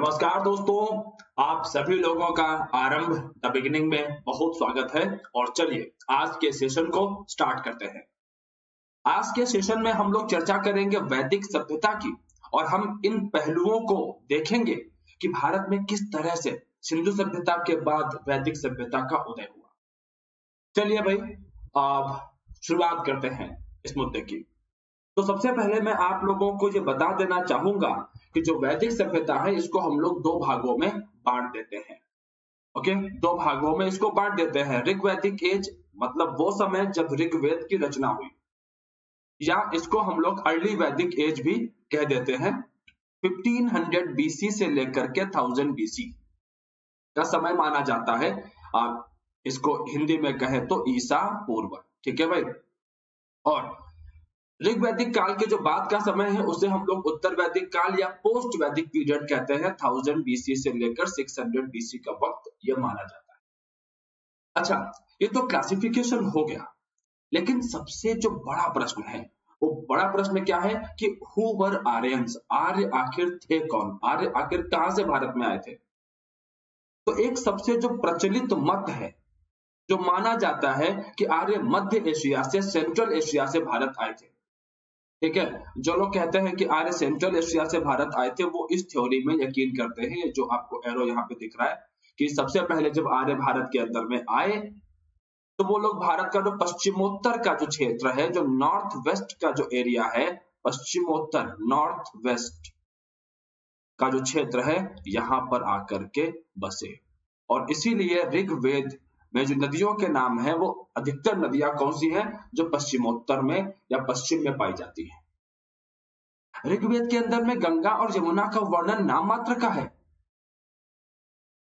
नमस्कार दोस्तों, आप सभी लोगों का आरंभ द बिगिनिंग में बहुत स्वागत है। और चलिए आज के सेशन को स्टार्ट करते हैं। आज के सेशन में हम लोग चर्चा करेंगे वैदिक सभ्यता की और हम इन पहलुओं को देखेंगे कि भारत में किस तरह से सिंधु सभ्यता के बाद वैदिक सभ्यता का उदय हुआ। चलिए भाई, आप शुरुआत करते हैं इस मुद्दे की। तो सबसे पहले मैं आप लोगों को ये बता देना चाहूंगा कि जो वैदिक सभ्यता है इसको हम लोग दो भागों में बांट देते हैं। ओके, दो भागों में इसको बांट देते हैं। ऋग्वैदिक एज मतलब वो समय जब ऋग्वेद की रचना हुई, या इसको हम लोग अर्ली वैदिक एज भी कह देते हैं। 1500 बीसी से लेकर के 1000 बीसी का समय माना जाता है। आप इसको हिंदी में कहे तो ईसा पूर्व। ठीक है भाई। और ऋग्वैदिक काल के जो बाद का समय है उसे हम लोग उत्तर वैदिक काल या पोस्ट वैदिक पीरियड कहते हैं। 1000 बीसी से लेकर 600 बीसी का वक्त यह माना जाता है। अच्छा, ये तो क्लासिफिकेशन हो गया, लेकिन सबसे जो बड़ा प्रश्न है वो बड़ा प्रश्न क्या है कि हु वर आर्यंस? आर्य आखिर थे कौन? आर्य आखिर कहां से भारत में आए थे? तो एक सबसे जो प्रचलित मत है, जो माना जाता है कि आर्य मध्य एशिया से, सेंट्रल एशिया से भारत आए थे। ठीक है, जो लोग कहते हैं कि आर्य सेंट्रल एशिया से भारत आए थे वो इस थ्योरी में यकीन करते हैं, जो आपको एरो यहाँ पे दिख रहा है, कि सबसे पहले जब आर्य भारत के अंदर में आए तो वो लोग भारत का जो पश्चिमोत्तर का जो क्षेत्र है, जो नॉर्थ वेस्ट का जो एरिया है, पश्चिमोत्तर नॉर्थ वेस्ट का जो क्षेत्र है, यहाँ पर आकर के बसे। और इसीलिए ऋग्वेद में जो नदियों के नाम है वो अधिकतर नदियां कौन सी हैं? जो पश्चिमोत्तर में या पश्चिम में पाई जाती है। ऋग्वेद के अंदर में गंगा और यमुना का वर्णन नाम मात्र का है,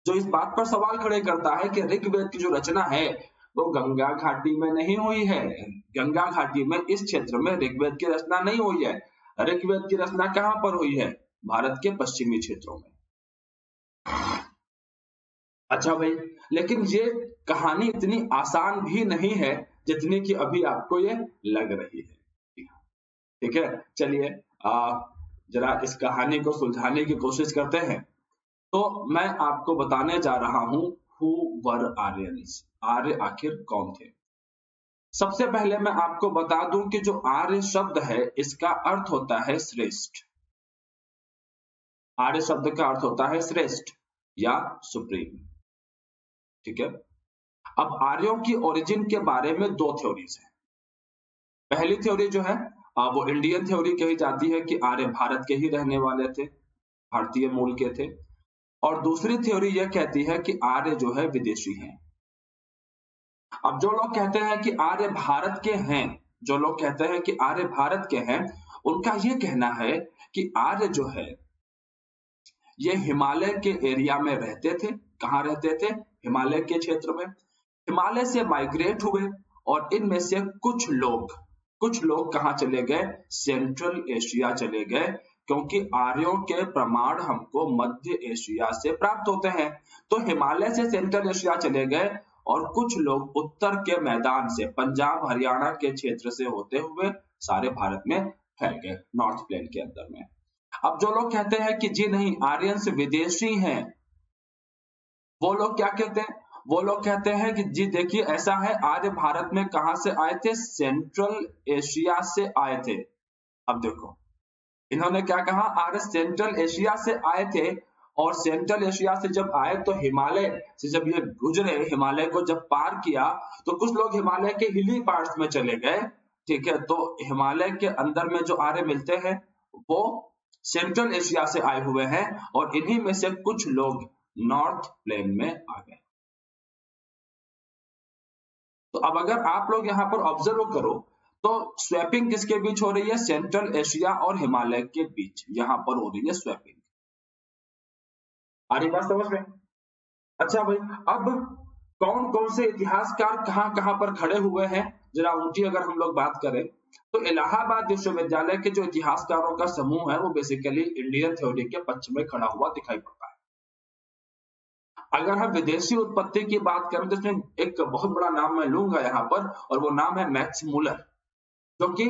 जो इस बात पर सवाल खड़े करता है कि ऋग्वेद की जो रचना है वो गंगा घाटी में नहीं हुई है। गंगा घाटी में, इस क्षेत्र में ऋग्वेद की रचना नहीं हुई है। ऋग्वेद की रचना कहां पर हुई है? भारत के पश्चिमी क्षेत्रों में। अच्छा भाई, लेकिन ये कहानी इतनी आसान भी नहीं है जितनी कि अभी आपको ये लग रही है। ठीक है, चलिए जरा इस कहानी को सुलझाने की कोशिश करते हैं। तो मैं आपको बताने जा रहा हूं हु वर आर्यंस, आर्य आखिर कौन थे। सबसे पहले मैं आपको बता दूं कि जो आर्य शब्द है इसका अर्थ होता है श्रेष्ठ। आर्य शब्द का अर्थ होता है श्रेष्ठ या सुप्रीम। ठीक है, अब आर्यों की ओरिजिन के बारे में दो थ्योरीज हैं। पहली थ्योरी जो है वो इंडियन थ्योरी कही जाती है कि आर्य भारत के ही रहने वाले थे, भारतीय मूल के थे। और दूसरी थ्योरी यह कहती है कि आर्य जो है विदेशी हैं। अब जो लोग कहते हैं कि आर्य भारत के हैं, जो लोग कहते हैं कि आर्य भारत के हैं, उनका यह कहना है कि आर्य जो है ये हिमालय के एरिया में रहते थे। कहां रहते थे? हिमालय के क्षेत्र में। हिमालय से माइग्रेट हुए और इनमें से कुछ लोग कहां चले गए? सेंट्रल एशिया चले गए, क्योंकि आर्यों के प्रमाण हमको मध्य एशिया से प्राप्त होते हैं। तो हिमालय से सेंट्रल एशिया चले गए और कुछ लोग उत्तर के मैदान से, पंजाब हरियाणा के क्षेत्र से होते हुए सारे भारत में फैल गए, नॉर्थ प्लेन के अंदर में। अब जो लोग कहते हैं कि जी नहीं, आर्यंस विदेशी हैं, वो लोग क्या कहते हैं? वो लोग कहते हैं कि जी देखिए ऐसा है, आर्य भारत में कहां से आए थे? सेंट्रल एशिया से आए थे। अब देखो, इन्होंने क्या कहा? आर्य सेंट्रल एशिया से आए थे, और सेंट्रल एशिया से जब आए तो हिमालय से जब ये गुजरे, हिमालय को जब पार किया तो कुछ लोग हिमालय के हिली पार्ट्स में चले गए। ठीक है, तो हिमालय के अंदर में जो आर्य मिलते हैं वो सेंट्रल एशिया से आए हुए हैं, और इन्हीं में से कुछ लोग नॉर्थ प्लेन में आ गए। तो अब अगर आप लोग यहाँ पर ऑब्जर्व करो तो स्वैपिंग किसके बीच हो रही है? सेंट्रल एशिया और हिमालय के बीच यहाँ पर हो रही है स्वैपिंग। आ रही बात समझ में? अच्छा भाई, अब कौन कौन से इतिहासकार कहां कहां पर खड़े हुए हैं, जरा उनकी अगर हम लोग बात करें तो इलाहाबाद विश्वविद्यालय के जो इतिहासकारों का समूह है वो बेसिकली इंडियन थ्योरी के पक्ष में खड़ा हुआ दिखाई पड़ता है। अगर हम विदेशी उत्पत्ति की बात करें तो इसमें एक बहुत बड़ा नाम मैं लूंगा यहाँ पर, और वो नाम है मैक्स मुलर, जो कि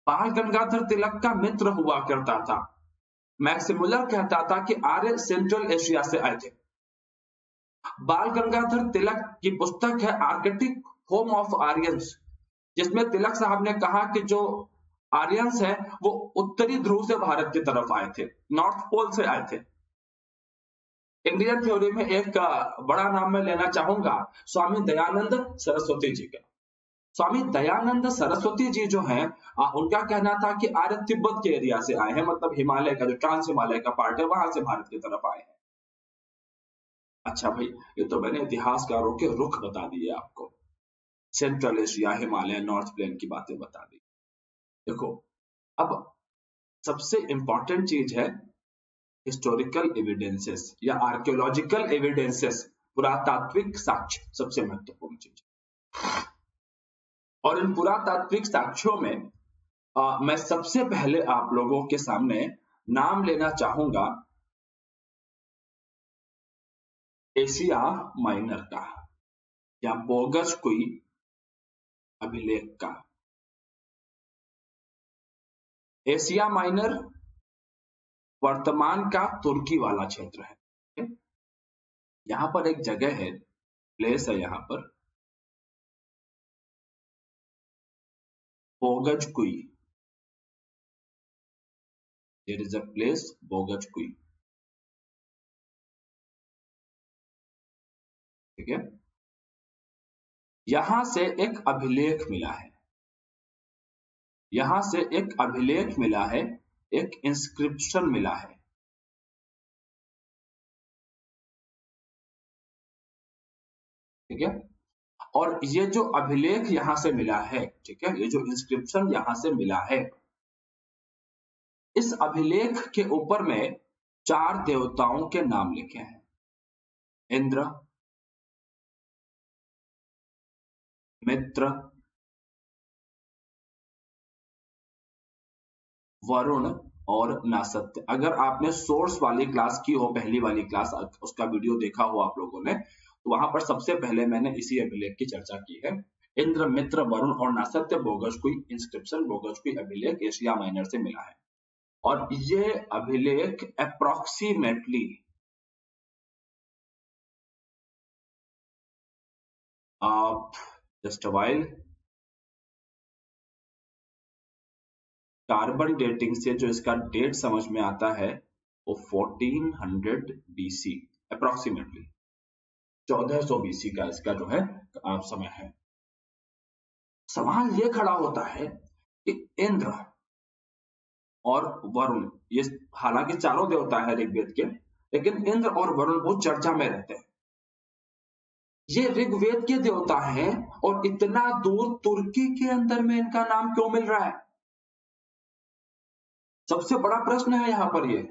बाल गंगाधर तिलक का मित्र हुआ करता था। मैक्सिमुलर कहता था कि आर्य सेंट्रल एशिया से आए थे। बाल गंगाधर तिलक की पुस्तक है आर्कटिक होम ऑफ आर्यंस, जिसमें तिलक साहब ने कहा कि जो आर्यंस हैं वो उत्तरी ध्रुव से भारत की तरफ आए थे, नॉर्थ पोल से आए थे। इंडियन थ्योरी में एक बड़ा नाम मैं लेना चाहूंगा स्वामी दयानंद सरस्वती जी का। स्वामी दयानंद सरस्वती जी जो हैं उनका कहना था कि आर्य तिब्बत के एरिया से आए हैं, मतलब हिमालय का जो ट्रांस हिमालय का पार्ट है वहां से भारत की तरफ आए हैं। अच्छा भाई, ये तो मैंने इतिहासकारों के रुख बता दिए आपको, Central Asia, Himalaya, north plain की बातें बता दी। देखो अब सबसे इंपॉर्टेंट चीज है हिस्टोरिकल एविडेंसेस या आर्कियोलॉजिकल एविडेंसेस, पुरातात्विक साक्ष्य सबसे महत्वपूर्ण चीज। और इन पुरातात्विक साक्ष्यों में मैं सबसे पहले आप लोगों के सामने नाम लेना चाहूंगा एशिया माइनर का या बोगसकुई अभिलेख का। एशिया माइनर वर्तमान का तुर्की वाला क्षेत्र है। यहां पर एक जगह है, प्लेस है यहां पर बोगसकुई। देयर इज अ प्लेस बोगसकुई, ठीक है। यहां से एक अभिलेख मिला है, यहां से एक अभिलेख मिला है, एक इंस्क्रिप्शन मिला है, ठीक है। और ये जो अभिलेख यहां से मिला है, ठीक है, ये जो इंस्क्रिप्शन यहां से मिला है, इस अभिलेख के ऊपर में 4 देवताओं के नाम लिखे हैं। इंद्र, मित्र, वरुण और नासत्य। अगर आपने सोर्स वाली क्लास की हो, पहली वाली क्लास, उसका वीडियो देखा हो आप लोगों ने, तो वहां पर सबसे पहले मैंने इसी अभिलेख की चर्चा की है। इंद्र, मित्र, वरुण और नासत्य बोगसकुई इंस्क्रिप्शन, बोगसकुई अभिलेख एशिया माइनर से मिला है। और ये अभिलेख approximately just a while, carbon dating से जो इसका डेट समझ में आता है वो 1400 बीसी, अप्रोक्सीमेटली 1400 बीसी का इसका जो है समय है। सवाल ये खड़ा होता है कि इंद्र और वरुण, ये हालांकि चारों देवता है ऋग्वेद के, लेकिन इंद्र और वरुण बहुत चर्चा में रहते हैं। ये ऋग्वेद के देवता हैं और इतना दूर तुर्की के अंदर में इनका नाम क्यों मिल रहा है? सबसे बड़ा प्रश्न है यहां पर ये।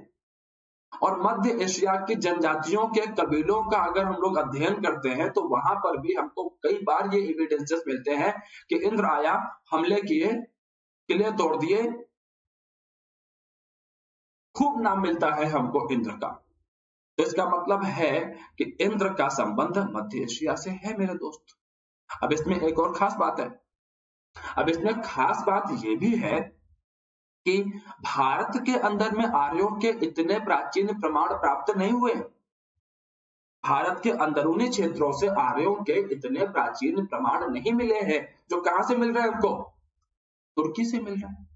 और मध्य एशिया की जनजातियों के कबीलों का अगर हम लोग अध्ययन करते हैं तो वहां पर भी हमको कई बार ये एविडेंसेस मिलते हैं कि इंद्र आया, हमले किए, किले तोड़ दिए, खूब नाम मिलता है हमको इंद्र का। तो इसका मतलब है कि इंद्र का संबंध मध्य एशिया से है मेरे दोस्त। अब इसमें एक और खास बात है, अब इसमें खास बात यह भी है कि भारत के अंदर में आर्यों के इतने प्राचीन प्रमाण प्राप्त नहीं हुए। भारत के अंदरूनी क्षेत्रों से आर्यों के इतने प्राचीन प्रमाण नहीं मिले हैं। जो कहां से मिल रहे हैं हमको? तुर्की से मिल रहे हैं।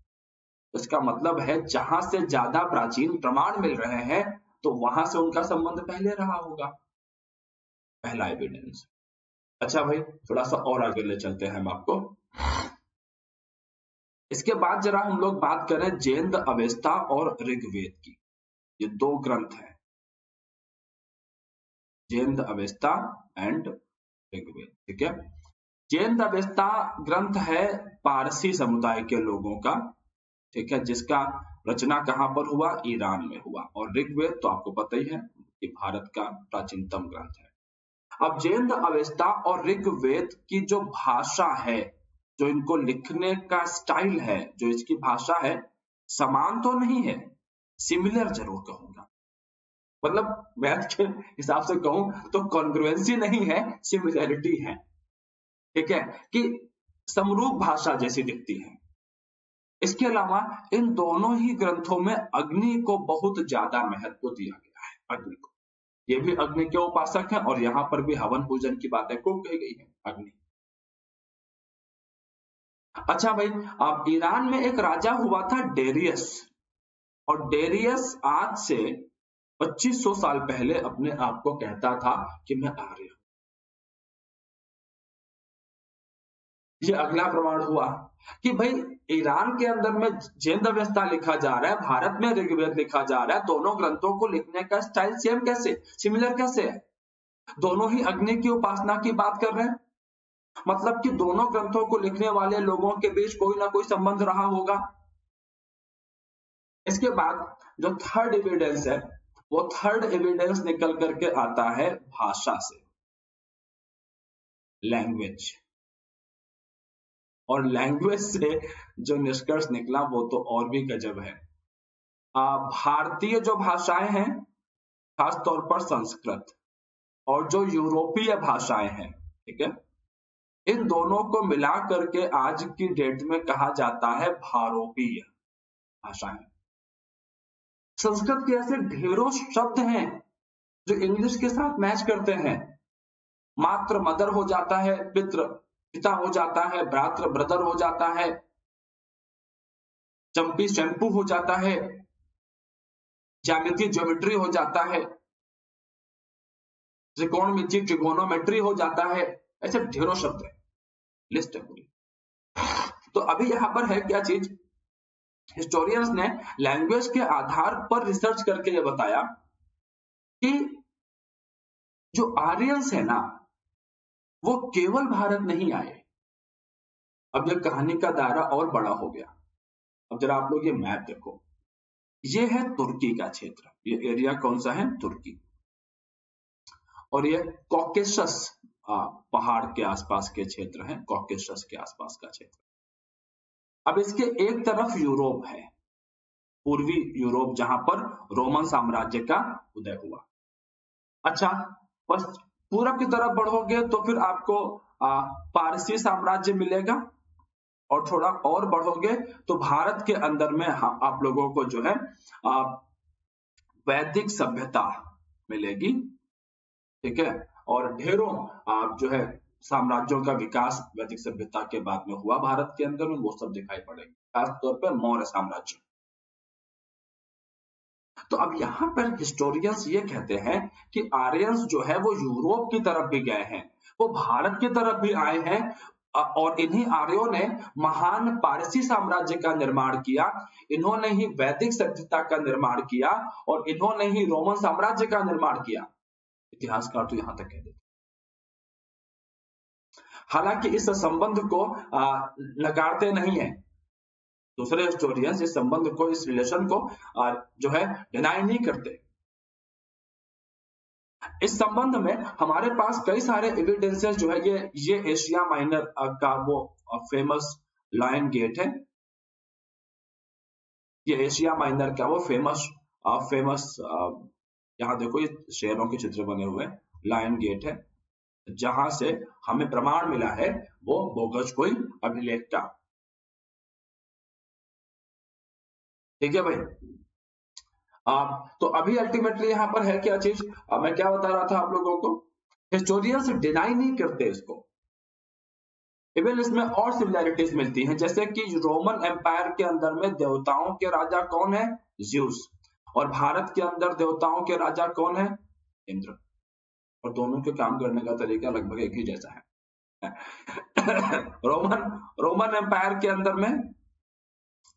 इसका मतलब है जहां से ज्यादा प्राचीन प्रमाण मिल रहे हैं तो वहां से उनका संबंध पहले रहा होगा, पहला एविडेंस। अच्छा भाई, थोड़ा सा और आगे ले चलते हैं हम आपको। इसके बाद जरा हम लोग बात करें जेन्द अवेस्ता और ऋग्वेद की। ये 2 ग्रंथ हैं, जेन्द अवेस्ता एंड ऋग्वेद, ठीक है। जेन्द अवेस्ता ग्रंथ है पारसी समुदाय के लोगों का, ठीक है, जिसका रचना कहां पर हुआ? ईरान में हुआ। और ऋग्वेद तो आपको पता ही है कि भारत का प्राचीनतम ग्रंथ है। अब जेन्द अवेस्ता और ऋग्वेद की जो भाषा है, जो इनको लिखने का स्टाइल है, जो इसकी भाषा है, समान तो नहीं है, सिमिलर जरूर कहूंगा। मतलब मैथ के हिसाब से कहूं तो कॉन्ग्रुएंसी नहीं है, सिमिलैरिटी है, ठीक है, कि समरूप भाषा जैसी दिखती है। इसके अलावा इन दोनों ही ग्रंथों में अग्नि को बहुत ज्यादा महत्व दिया गया है। अग्नि को, ये भी अग्नि के उपासक हैं और यहाँ पर भी हवन पूजन की बातें खूब कही गई है अग्नि। अच्छा भाई, अब ईरान में एक राजा हुआ था डेरियस, और डेरियस आज से 2500 साल पहले अपने आप को कहता था कि मैं आर्य हूं। ये अगला प्रमाण हुआ कि भाई ईरान के अंदर में जैन अवेस्ता लिखा जा रहा है, भारत में ऋग्वेद लिखा जा रहा है, दोनों ग्रंथों को लिखने का स्टाइल सेम कैसे, सिमिलर कैसे है? दोनों ही अग्नि की उपासना की बात कर रहे हैं, मतलब कि दोनों ग्रंथों को लिखने वाले लोगों के बीच कोई ना कोई संबंध रहा होगा। इसके बाद जो थर्ड एविडेंस है, वो थर्ड एविडेंस निकल करके आता है भाषा से, लैंग्वेज। और लैंग्वेज से जो निष्कर्ष निकला वो तो और भी गजब है। भारतीय जो भाषाएं हैं, खासतौर पर संस्कृत, और जो यूरोपीय भाषाएं हैं, ठीक है, इन दोनों को मिला करके आज की डेट में कहा जाता है भारोपीय भाषाएं। संस्कृत के ऐसे ढेरों शब्द हैं जो इंग्लिश के साथ मैच करते हैं। मात्र मदर हो जाता है, पितृ पिता हो जाता है, भ्रातृ ब्रदर हो जाता है, चंपी शैम्पू हो जाता है, ज्यामिति ज्योमेट्री हो जाता है, त्रिकोणमिति ट्रिगोनोमेट्री हो जाता है। ऐसे ढेरों शब्द है, लिस्ट है पूरी। तो अभी यहां पर है क्या चीज, हिस्टोरियंस ने लैंग्वेज के आधार पर रिसर्च करके ये बताया कि जो आर्यंस है ना, वो केवल भारत नहीं आए। अब ये कहानी का दायरा और बड़ा हो गया। अब जरा आप लोग ये मैप देखो, ये है तुर्की का क्षेत्र, ये एरिया कौन सा है, तुर्की, और ये कॉकेशस पहाड़ के आसपास के क्षेत्र है, कॉकेशस के आसपास का क्षेत्र। अब इसके एक तरफ यूरोप है, पूर्वी यूरोप, जहां पर रोमन साम्राज्य का उदय हुआ। अच्छा, बस पूरब की तरफ बढ़ोगे तो फिर आपको पारसी साम्राज्य मिलेगा, और थोड़ा और बढ़ोगे तो भारत के अंदर में आप लोगों को जो है वैदिक सभ्यता मिलेगी, ठीक है, और ढेरों जो है साम्राज्यों का विकास वैदिक सभ्यता के बाद में हुआ भारत के अंदर में, वो सब दिखाई पड़ेगा, खासतौर पर मौर्य साम्राज्य। तो अब यहाँ पर हिस्टोरियंस ये कहते हैं कि आर्यंस जो है वो यूरोप की तरफ भी गए हैं, वो भारत की तरफ भी आए हैं, और इन्हीं आर्यों ने महान पारसी साम्राज्य का निर्माण किया, इन्होंने ही वैदिक सभ्यता का निर्माण किया, और इन्होंने ही रोमन साम्राज्य का निर्माण किया। इतिहासकार तो यहां तक कह देते। हालांकि इस संबंध को नकारते नहीं है दूसरे हिस्टोरियंस, इस संबंध को, इस रिलेशन को जो है डिनाई नहीं करते। इस संबंध में हमारे पास कई सारे एविडेंसेस जो है, ये एशिया माइनर का वो फेमस लायन गेट है, ये एशिया माइनर का वो फेमस यहाँ देखो ये शेरों के चित्र बने हुए लायन गेट है, जहां से हमें प्रमाण मिला है वो बोगजकोई अभिलेख का, ठीक है भाई। तो अभी अल्टीमेटली यहाँ पर है क्या चीज, मैं क्या बता रहा था आप लोगों को, हिस्टोरियंस डिनाई नहीं करते इसको, इवन इसमें और सिमिलैरिटीज मिलती हैं, जैसे कि रोमन एम्पायर के अंदर में देवताओं के राजा कौन है, ज्यूस, और भारत के अंदर देवताओं के राजा कौन है, इंद्र, और दोनों के काम करने का तरीका लगभग एक ही जैसा है। रोमन एम्पायर के अंदर में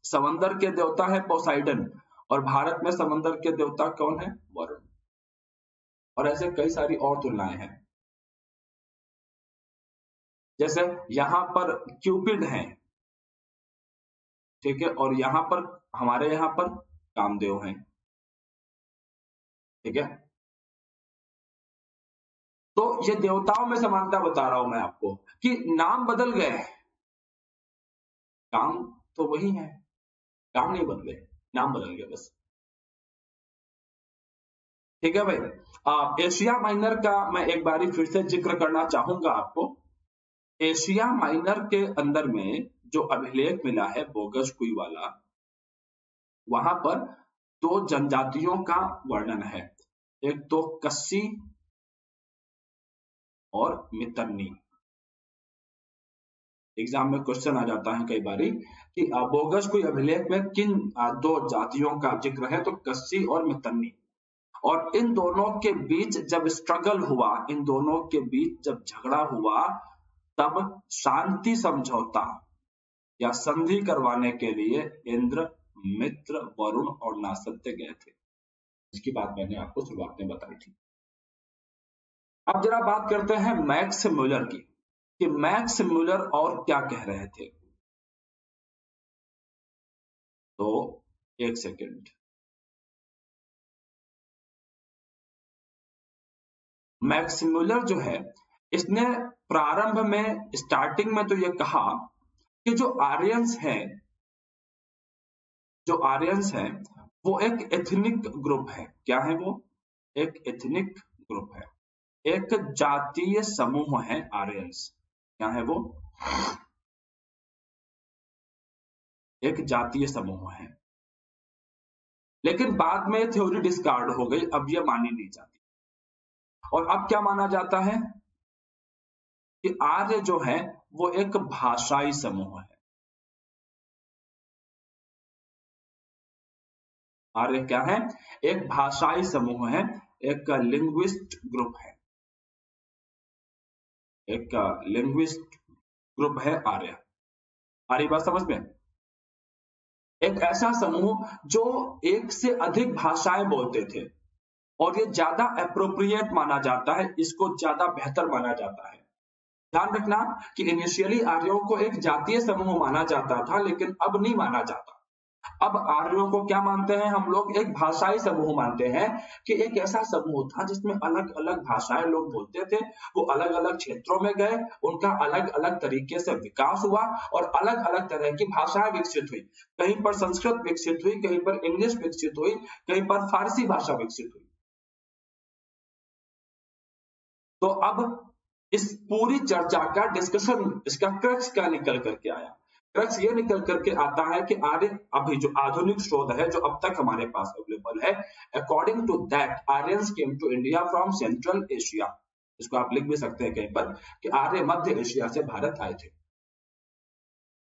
समंदर के देवता है पोसाइडन, और भारत में समंदर के देवता कौन है, वरुण, और ऐसे कई सारी और तुलनाएं हैं, जैसे यहां पर क्यूपिड है, ठीक है, और यहां पर हमारे यहां पर कामदेव हैं, ठीक है। तो ये देवताओं में समानता बता रहा हूं मैं आपको कि नाम बदल गए, काम तो वही है, काम नहीं बदले, नाम बदल गया बस, ठीक है भाई। एशिया माइनर का मैं एक बारी फिर से जिक्र करना चाहूंगा आपको। एशिया माइनर के अंदर में जो अभिलेख मिला है बोगस कुई वाला, वहां पर दो जनजातियों का वर्णन है, एक तो कस्सी और मितन्नी। एग्जाम में क्वेश्चन आ जाता है कई बारी कि बोगस कुई अभिलेख में किन दो जातियों का जिक्र है, तो कस्सी और मितन्नी। और इन दोनों के बीच जब स्ट्रगल हुआ, इन दोनों के बीच जब झगड़ा हुआ, तब शांति समझौता या संधि करवाने के लिए इंद्र, मित्र, वरुण और नासत्य गए थे। इसकी बात मैंने आपको शुरुआत में बताई थी। अब जरा बात करते हैं मैक्स म्यूलर की, कि मैक्स म्यूलर और क्या कह रहे थे। तो एक सेकेंड, मैक्स म्यूलर जो है, इसने प्रारंभ में, स्टार्टिंग में तो ये कहा कि जो आर्यंस हैं वो एक एथनिक ग्रुप है। क्या है वो? एक एथनिक ग्रुप है, एक जातीय समूह है आर्यंस। क्या है वो? एक जातीय समूह है। लेकिन बाद में थ्योरी डिस्कार्ड हो गई, अब ये मानी नहीं जाती। और अब क्या माना जाता है कि आर्य जो है वो एक भाषाई समूह है। आर्य क्या है? एक भाषाई समूह है, एक लिंग्विस्ट ग्रुप है, एक लिंग्विस्ट ग्रुप है आर्य। आ रही बात समझ में? एक ऐसा समूह जो एक से अधिक भाषाएं बोलते थे, और ये ज्यादा एप्रोप्रिएट माना जाता है, इसको ज्यादा बेहतर माना जाता है। ध्यान रखना कि इनिशियली आर्यों को एक जातीय समूह माना जाता था, लेकिन अब नहीं माना जाता। अब आर्यों को क्या मानते हैं हम लोग? एक भाषाई समूह मानते हैं, कि एक ऐसा समूह था जिसमें अलग अलग भाषाएं लोग बोलते थे, वो अलग अलग क्षेत्रों में गए, उनका अलग अलग तरीके से विकास हुआ और अलग अलग तरह की भाषाएं विकसित हुई। कहीं पर संस्कृत विकसित हुई, कहीं पर इंग्लिश विकसित हुई, कहीं पर फारसी भाषा विकसित हुई। तो अब इस पूरी चर्चा का डिस्कशन, इसका क्रक्स क्या निकल करके आया? क्रक्स ये निकल करके आता है कि आर्य, अभी जो आधुनिक शोध है जो अब तक हमारे पास अवेलेबल है, according to that Aryans came to India from Central Asia. इसको आप लिख भी सकते हैं कहीं पर कि आर्य मध्य एशिया से भारत आए थे।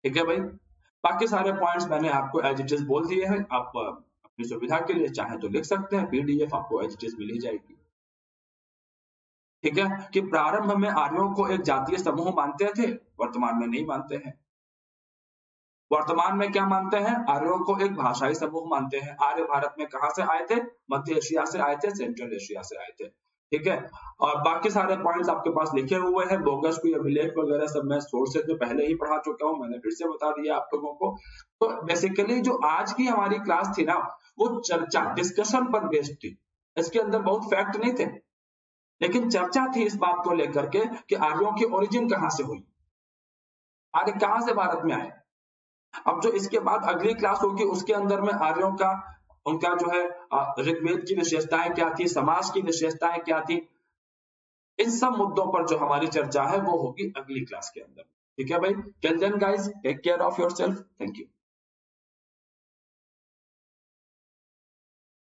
ठीक है भाई, बाकी सारे पॉइंट्स मैंने आपको एज इट इज बोल दिए हैं। आप अपनी सुविधा के लिए चाहे तो लिख सकते हैं, पीडीएफ आपको एज इट इज मिल ही जाएगी। ठीक है, कि प्रारंभ में आर्यों को एक जातीय समूह मानते थे, वर्तमान में नहीं मानते हैं। वर्तमान में क्या मानते हैं? आर्यों को एक भाषाई समूह मानते हैं। आर्य भारत में कहां से आए थे? मध्य एशिया से आए थे, सेंट्रल एशिया से आए थे। ठीक है, और बाकी सारे पॉइंट्स आपके पास लिखे हुए हैं, बोगस कोई अभिलेख वगैरह सब मैं सोर्सेज में पहले ही पढ़ा चुका हूं, मैंने फिर से बता दिया आप लोगों को। तो बेसिकली जो आज की हमारी क्लास थी ना, वो चर्चा, डिस्कशन पर बेस्ड थी। इसके अंदर बहुत फैक्ट नहीं थे, लेकिन चर्चा थी इस बात को लेकर के कि आर्यों की ओरिजिन कहां से हुई, आर्य कहां से भारत में आए। अब जो इसके बाद अगली क्लास होगी, उसके अंदर में आर्यों का, उनका जो है ऋग्वेद की विशेषताएं क्या थी, समाज की विशेषताएं क्या थी, इन सब मुद्दों पर जो हमारी चर्चा है वो होगी अगली क्लास के अंदर। ठीक है भाई, till then guys, take care of yourself, thank you.